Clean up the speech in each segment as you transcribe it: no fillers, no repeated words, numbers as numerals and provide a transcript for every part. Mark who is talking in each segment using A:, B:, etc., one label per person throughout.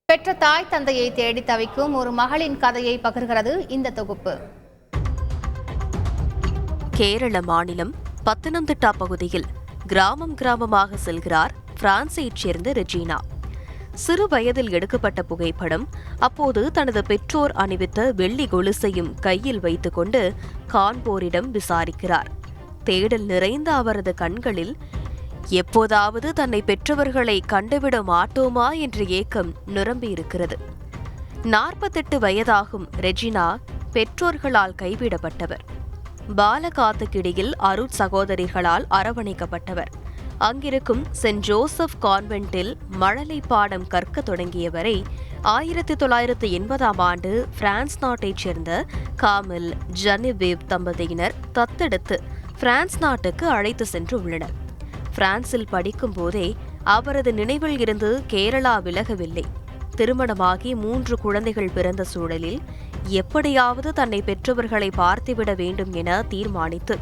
A: பெற்ற தாய் தந்தையை தேடி தவிக்கும் ஒரு மகளின் கதையை பகிர்கிறது இந்த தொகுப்பு.
B: கேரள மாநிலம் பத்தனம்திட்டா பகுதியில் கிராமமாக செல்கிறார் பிரான்சைச் சேர்ந்த ரெஜினா. சிறு வயதில் எடுக்கப்பட்ட புகைப்படம். அப்போது தனது பெற்றோர் அணிவித்த வெள்ளி கொலுசையும் கையில் வைத்துக்கொண்டு காண்போரிடம் விசாரிக்கிறார். தேடல் நிறைந்த அவரது கண்களில் எப்போதாவது தன்னை பெற்றவர்களை கண்டுவிட மாட்டோமா என்ற ஏக்கம் நிரம்பியிருக்கிறது. 48 வயதாகும் ரெஜினா பெற்றோர்களால் கைவிடப்பட்டவர். பாலகாத்துக்கிடையில் அருட் சகோதரிகளால் அரவணைக்கப்பட்டவர். அங்கிருக்கும் சென்ட் ஜோசப் கான்வென்ட்டில் மழலை பாடம் கற்க தொடங்கியவரை 1980ஆம் ஆண்டு பிரான்ஸ் நாட்டைச் சேர்ந்த காமில் ஜெனிவேவ் தம்பதியினர் தத்தெடுத்து பிரான்ஸ் நாட்டுக்கு அழைத்து சென்று உள்ளனர். பிரான்சில் படிக்கும் போதே அவரது நினைவில் இருந்து கேரளா விலகவில்லை. திருமணமாகி 3 குழந்தைகள் பிறந்த சூழலில் எப்படியாவது தன்னை பெற்றவர்களை பார்த்துவிட வேண்டும் என தீர்மானித்து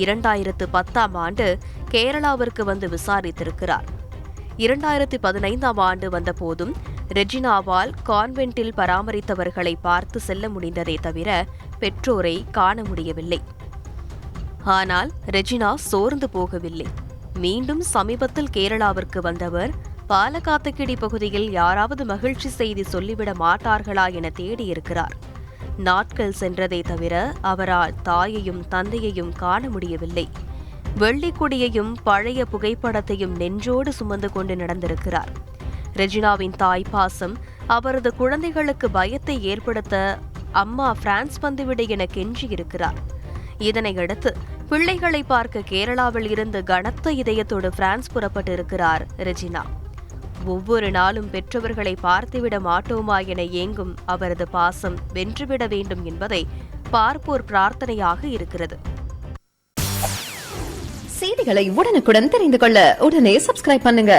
B: 2010ஆம் ஆண்டு கேரளாவிற்கு வந்து விசாரித்திருக்கிறார். 2015ஆம் ஆண்டு வந்தபோதும் ரெஜினாவால் கான்வென்ட்டில் பராமரித்தவர்களை பார்த்து செல்ல முடிந்ததே தவிர பெற்றோரை காண முடியவில்லை. ஆனால் ரெஜினா சோர்ந்து போகவில்லை. மீண்டும் சமீபத்தில் கேரளாவிற்கு வந்தவர் பாலகாத்துக்கிடி பகுதியில் யாராவது மகிழ்ச்சி செய்தி சொல்லிவிட மாட்டார்களா என தேடியிருக்கிறார். நாட்கள் சென்றதை தவிர அவரால் தாயையும் தந்தையையும் காண முடியவில்லை. வெள்ளிக்கொடியையும் பழைய புகைப்படத்தையும் நெஞ்சோடு சுமந்து கொண்டு நடந்திருக்கிறார். ரெஜினாவின் தாய் பாசம் அவரது குழந்தைகளுக்கு பயத்தை ஏற்படுத்த அம்மா பிரான்ஸ் வந்துவிட என கெஞ்சியிருக்கிறார். இதனையடுத்து பிள்ளைகளை பார்க்க கேரளாவில் இருந்து கனத்த இதயத்தோடு பிரான்ஸ் புறப்பட்டிருக்கிறார் ரெஜினா. ஒவ்வொரு நாளும் பெற்றவர்களை பார்த்துவிட மாட்டோமா என ஏங்கும் அவரது பாசம் வென்றுவிட வேண்டும் என்பதை பார்ப்போர் பிரார்த்தனையாக இருக்கிறது.
C: செய்திகளை உடனுக்குடன் தெரிந்து கொள்ள உடனே சப்ஸ்கிரைப் பண்ணுங்க.